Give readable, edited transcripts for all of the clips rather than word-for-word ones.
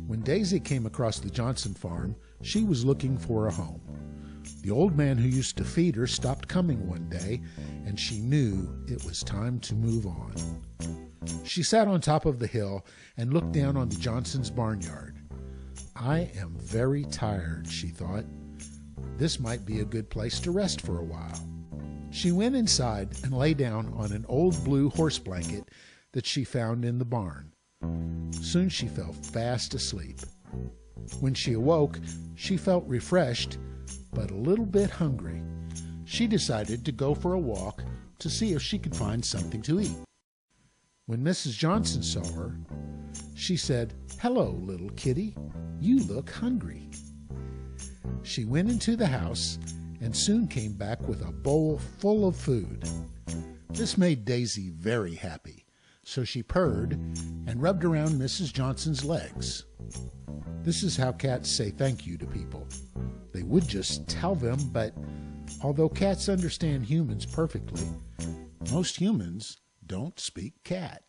When Daisy came across the Johnson farm, she was looking for a home. The old man who used to feed her stopped coming one day, and she knew it was time to move on. She sat on top of the hill and looked down on the Johnsons' barnyard. I am very tired, she thought. This might be a good place to rest for a while. She went inside and lay down on an old blue horse blanket that she found in the barn. Soon she fell fast asleep. When she awoke, she felt refreshed, but a little bit hungry. She decided to go for a walk to see if she could find something to eat. When Mrs. Johnson saw her, she said, "Hello, little kitty, you look hungry." She went into the house and soon came back with a bowl full of food. This made Daisy very happy, so she purred and rubbed around Mrs. Johnson's legs. This is how cats say thank you to people. They would just tell them, but although cats understand humans perfectly, most humans don't speak cat.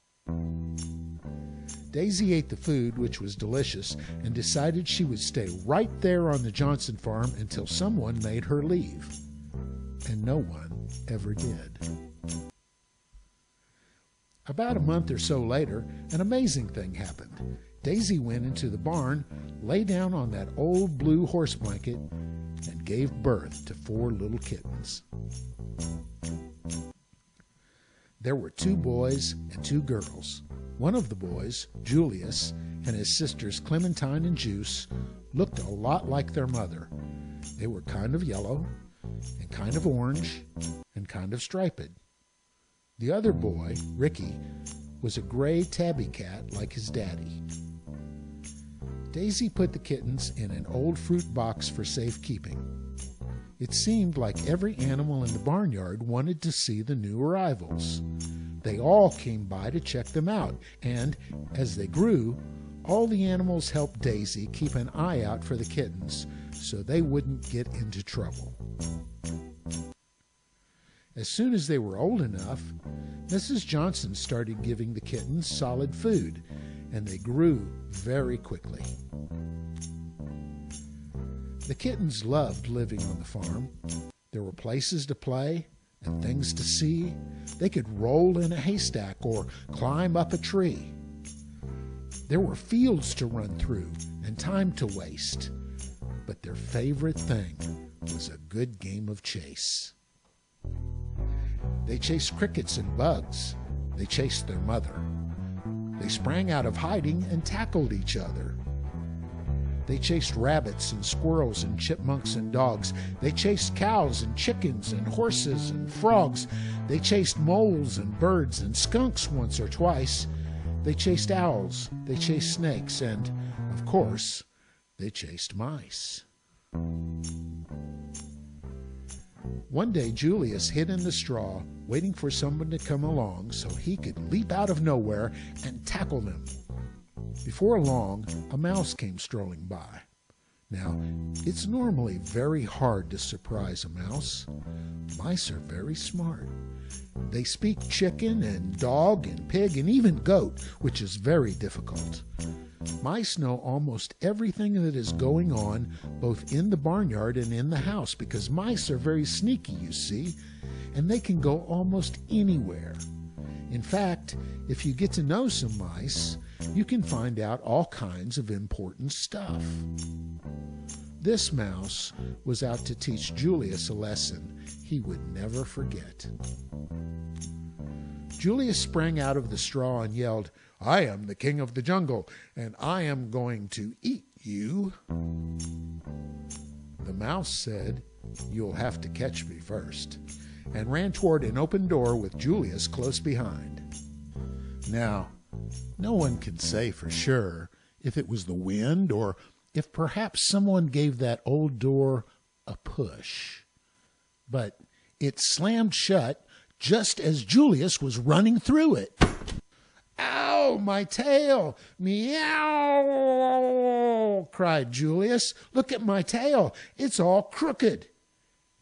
Daisy ate the food, which was delicious, and decided she would stay right there on the Johnson farm until someone made her leave. And no one ever did. About a month or so later, an amazing thing happened. Daisy went into the barn, lay down on that old blue horse blanket, and gave birth to 4 little kittens. There were 2 boys and 2 girls. One of the boys, Julius, and his sisters Clementine and Juice, looked a lot like their mother. They were kind of yellow, and kind of orange, and kind of striped. The other boy, Ricky, was a gray tabby cat like his daddy. Daisy put the kittens in an old fruit box for safekeeping. It seemed like every animal in the barnyard wanted to see the new arrivals. They all came by to check them out, and as they grew, all the animals helped Daisy keep an eye out for the kittens so they wouldn't get into trouble. As soon as they were old enough, Mrs. Johnson started giving the kittens solid food, and they grew very quickly. The kittens loved living on the farm. There were places to play and things to see. They could roll in a haystack or climb up a tree. There were fields to run through and time to waste. But their favorite thing was a good game of chase. They chased crickets and bugs. They chased their mother. They sprang out of hiding and tackled each other. They chased rabbits and squirrels and chipmunks and dogs. They chased cows and chickens and horses and frogs. They chased moles and birds and skunks once or twice. They chased owls. They chased snakes. And, of course, they chased mice. One day Julius hid in the straw, waiting for someone to come along so he could leap out of nowhere and tackle them. Before long, a mouse came strolling by. Now, it's normally very hard to surprise a mouse. Mice are very smart. They speak chicken and dog and pig and even goat, which is very difficult. Mice know almost everything that is going on, both in the barnyard and in the house, because mice are very sneaky, you see, and they can go almost anywhere. In fact, if you get to know some mice, you can find out all kinds of important stuff. This mouse was out to teach Julius a lesson he would never forget. Julius sprang out of the straw and yelled, "I am the king of the jungle, and I am going to eat you." The mouse said, "You'll have to catch me first," and ran toward an open door with Julius close behind. Now, no one can say for sure if it was the wind or if perhaps someone gave that old door a push. But it slammed shut just as Julius was running through it. "Ow, my tail! Meow!" cried Julius. "Look at my tail. It's all crooked."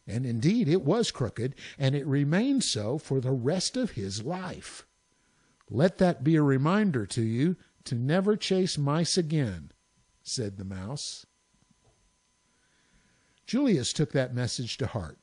And indeed it was crooked, and it remained so for the rest of his life. "Let that be a reminder to you to never chase mice again," said the mouse. Julius took that message to heart,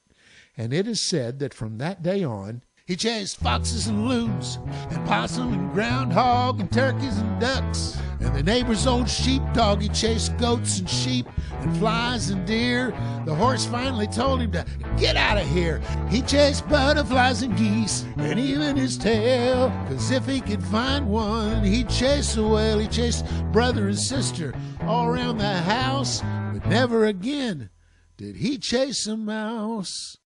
and it is said that from that day on, he chased foxes and loons, and possum and groundhog, and turkeys and ducks, and the neighbor's old sheepdog. He chased goats and sheep, and flies and deer. The horse finally told him to get out of here. He chased butterflies and geese, and even his tail, 'cause if he could find one, he'd chase a whale. He chased brother and sister all around the house, but never again did he chase a mouse.